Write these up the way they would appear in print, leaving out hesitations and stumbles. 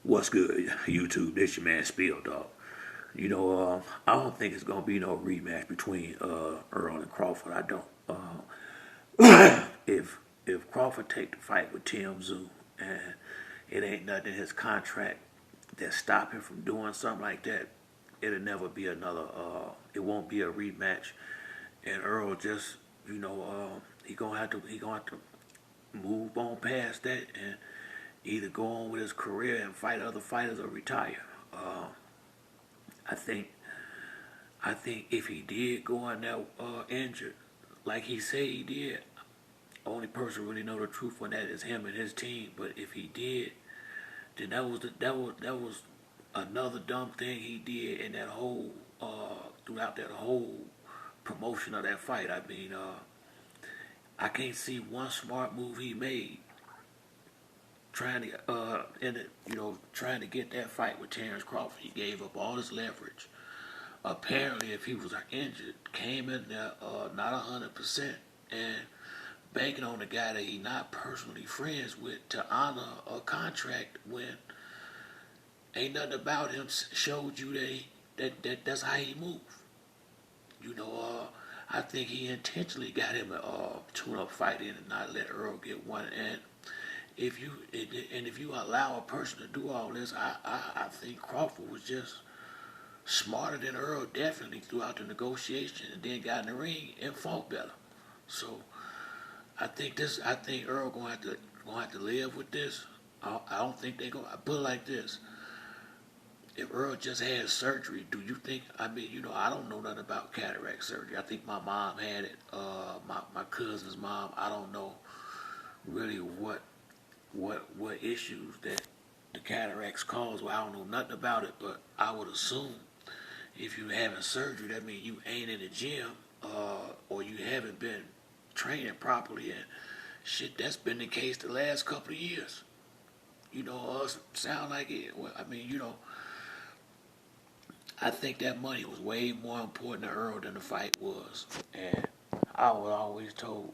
What's good, YouTube? This your man Spill, dog. I don't think it's gonna be no rematch between Errol and Crawford. I don't. If Crawford take the fight with TMZ and it ain't nothing in his contract that stop him from doing something like that, it'll never be another. It won't be a rematch. And Errol just, he gonna have to move on past that and either go on with his career and fight other fighters or retire. Uh, I think I think if he did go on there injured, like he said he did, only person really know the truth on that is him and his team. But if he did, then that was another dumb thing he did in that whole throughout that whole promotion of that fight. I mean, I can't see one smart move he made trying to trying to get that fight with Terrence Crawford. He gave up all his leverage. Apparently, if he was injured, came in there not 100% and banking on the guy that he not personally friends with to honor a contract when ain't nothing about him showed you that's how he move. I think he intentionally got him a tune-up fight in and not let Earl get one. And if you allow a person to do all this, I think Crawford was just smarter than Earl definitely throughout the negotiation, and then got in the ring and fought better. So I think Earl gonna have to live with this. I don't think they gonna. I put it like this: if Earl just had surgery, do you think? I mean, I don't know nothing about cataract surgery. I think my mom had it. My cousin's mom. I don't know really what issues that the cataracts cause. Well, I don't know nothing about it, but I would assume if you having surgery, that means you ain't in the gym, or you haven't been training properly, and shit, that's been the case the last couple of years. Sound like it. Well, I mean, I think that money was way more important to Earl than the fight was, and I was always told,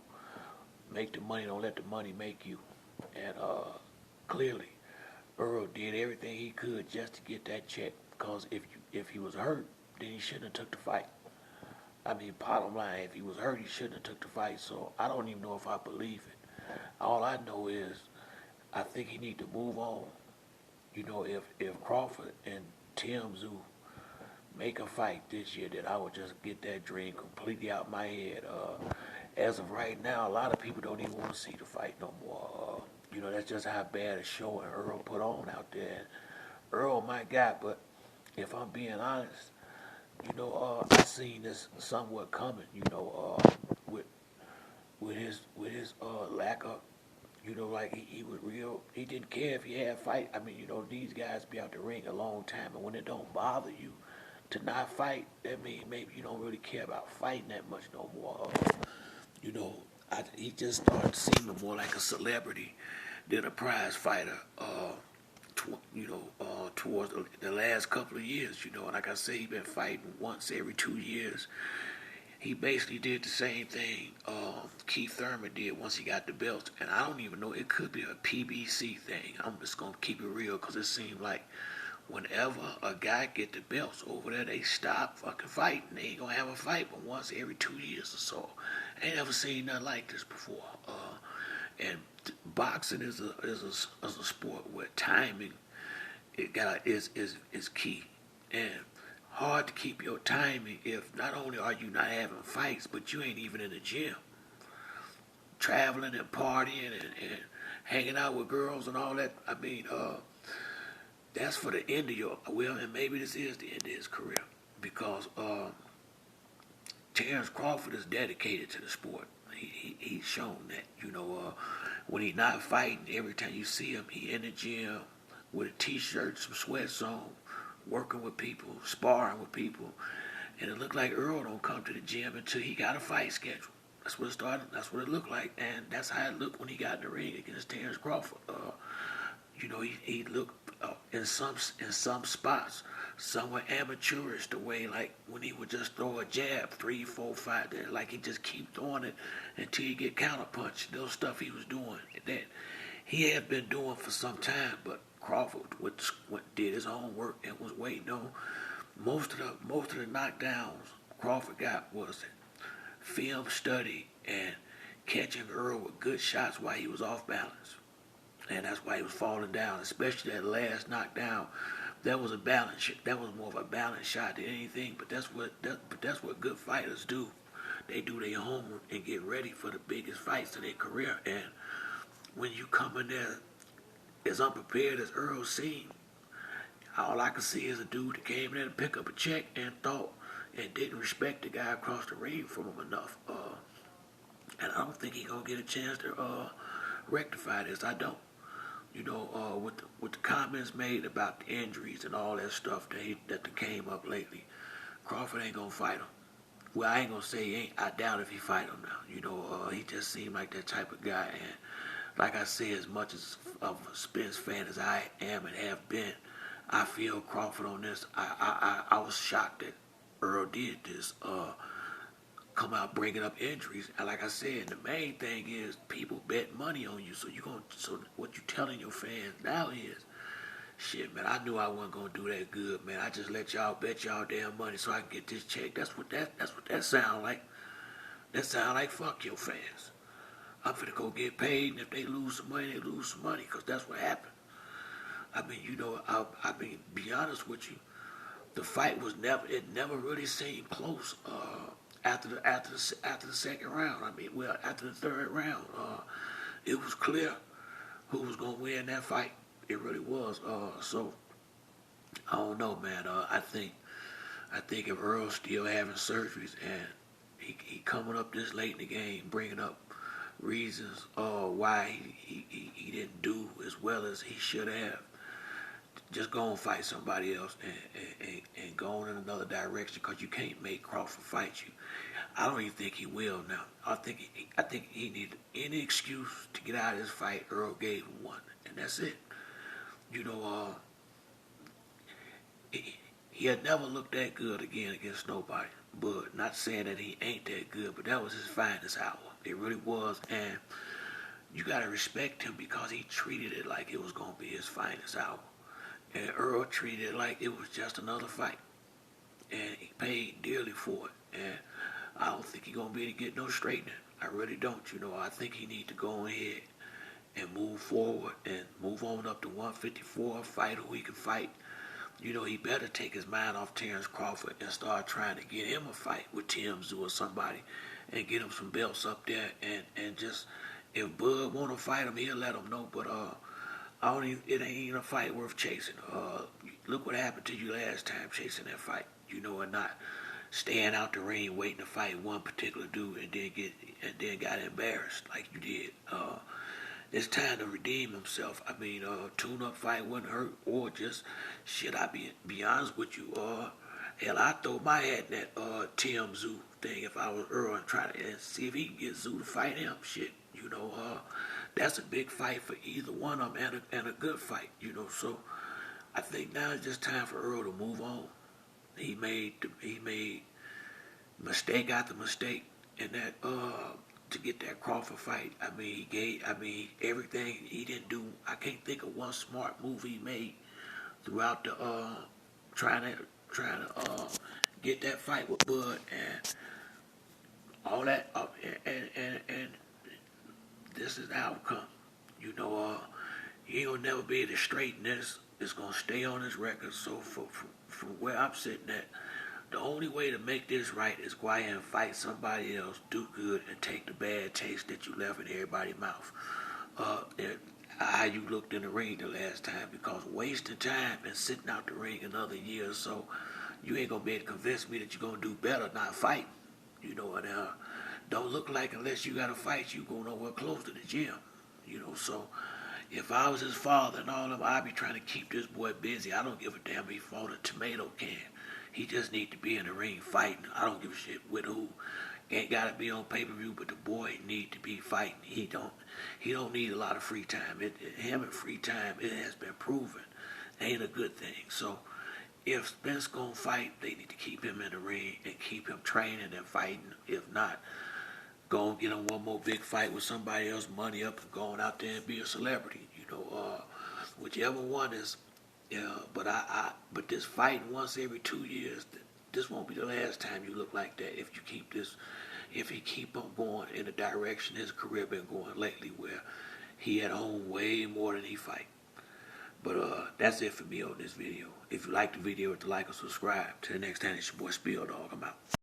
make the money, don't let the money make you, and clearly, Earl did everything he could just to get that check. Because if he was hurt, then he shouldn't have took the fight. I mean, bottom line, if he was hurt, he shouldn't have took the fight. So I don't even know if I believe it. All I know is I think he need to move on. If Crawford and Tim Zoo make a fight this year, then I would just get that dream completely out my head. As of right now, a lot of people don't even want to see the fight no more. That's just how bad a show and Earl put on out there. Earl, my guy, but if I'm being honest, I seen this somewhat coming. With his lack of, like he was real. He didn't care if he had fight. I mean, these guys be out the ring a long time, and when it don't bother you to not fight, that means maybe you don't really care about fighting that much no more. He just started seeming more like a celebrity than a prize fighter. Towards the last couple of years, and like I say, he been fighting once every 2 years. He basically did the same thing Keith Thurman did once he got the belt, and I don't even know, it could be a PBC thing. I'm just gonna keep it real because it seemed like whenever a guy get the belts over there, they stop fucking fighting. They ain't gonna have a fight but once every 2 years or so. I ain't never seen nothing like this before. And boxing is a sport where timing is key, and hard to keep your timing if not only are you not having fights, but you ain't even in the gym, traveling and partying and hanging out with girls and all that. I mean, that's for the end of your, well, and maybe this is the end of his career, because Terrence Crawford is dedicated to the sport. He's shown that. When he's not fighting, every time you see him, he in the gym with a t-shirt, some sweats on, working with people, sparring with people. And it looked like Earl don't come to the gym until he got a fight schedule. That's what it started. That's what it looked like, and that's how it looked when he got in the ring against Terrence Crawford. He looked in some spots somewhat amateurish, the way like when he would just throw a jab 3, 4, 5 there, like he just keep throwing it until he get counterpunched. Those stuff he was doing that he had been doing for some time, but Crawford did his own work and was waiting on most of the knockdowns Crawford got was film study and catching Errol with good shots while he was off balance. And that's why he was falling down, especially that last knockdown. That was a balance shot. That was more of a balance shot than anything. But that's what good fighters do. They do their homework and get ready for the biggest fights of their career. And when you come in there as unprepared as Errol seemed, all I could see is a dude that came there to pick up a check and thought and didn't respect the guy across the ring from him enough. And I don't think he's gonna get a chance to rectify this. I don't. With the comments made about the injuries and all that stuff that came up lately, Crawford ain't gonna fight him. Well, I ain't gonna say he ain't. I doubt if he fight him now. He just seemed like that type of guy. And like I said, as much as of a Spence fan as I am and have been, I feel Crawford on this. I was shocked that Earl did this. Come out bringing up injuries, and like I said, the main thing is people bet money on you. So what you telling your fans now is, shit, man, I knew I wasn't gonna do that good, man. I just let y'all bet y'all damn money so I can get this check. That's what that sound like. That sound like fuck your fans. I'm finna go get paid, and if they lose some money, they lose some money, cause that's what happened. I mean, be honest with you, the fight was never really seemed close. After the second round, after the third round, it was clear who was gonna win that fight. It really was. So I don't know, man. I think if Earl's still having surgeries and he coming up this late in the game, bringing up reasons why he didn't do as well as he should have, just go and fight somebody else and go in another direction, because you can't make Crawford fight you. I don't even think he will now. I think he needed any excuse to get out of this fight. Earl gave him one, and that's it. He had never looked that good again against nobody. But not saying that he ain't that good, but that was his finest hour. It really was, and you gotta respect him because he treated it like it was gonna be his finest hour. And Earl treated it like it was just another fight. And he paid dearly for it. And I don't think he's going to be able to get no straightening. I really don't. I think he needs to go ahead and move forward and move on up to 154, fight who he can fight. He better take his mind off Terrence Crawford and start trying to get him a fight with Tim Tszyu or somebody and get him some belts up there. And just, if Bud want to fight him, he'll let him know. But it ain't even a fight worth chasing. Look what happened to you last time chasing that fight, and not staying out the ring waiting to fight one particular dude and then got embarrassed like you did. It's time to redeem himself. Tune-up fight wouldn't hurt, or just shit. I be honest with you. Hell, I throw my hat in that Tim Tszyu thing if I was Earl and try to see if he can get Tszyu to fight him. Shit, that's a big fight for either one of them and a good fight. So I think now it's just time for Earl to move on. He made mistake after mistake in that to get that Crawford fight. He gave everything. He didn't do. I can't think of one smart move he made throughout the trying to get that fight with Bud and all that. And this is the outcome. He ain't gonna never be able to straighten this. It's gonna stay on his record. So from where I'm sitting at, the only way to make this right is go out and fight somebody else, do good, and take the bad taste that you left in everybody's mouth. How you looked in the ring the last time, because wasting time and sitting out the ring another year or so, you ain't gonna be able to convince me that you're gonna do better not fighting. Don't look like unless you got to fight, you go nowhere close to the gym. So if I was his father and all of them, I'd be trying to keep this boy busy. I don't give a damn if he fought a tomato can. He just need to be in the ring fighting. I don't give a shit with who. Ain't got to be on pay-per-view, but the boy need to be fighting. He don't need a lot of free time. Him and free time, it has been proven, ain't a good thing. So if Spence gonna fight, they need to keep him in the ring and keep him training and fighting. If not, go and get on one more big fight with somebody else, money up, and going out there and be a celebrity. Whichever one is. Yeah, but this fighting once every 2 years, this won't be the last time you look like that if you keep this, if he keep on going in the direction his career been going lately, where he had owned way more than he fight. But that's it for me on this video. If you like the video, hit the like or subscribe. Till the next time, it's your boy Spill Dog. I'm out.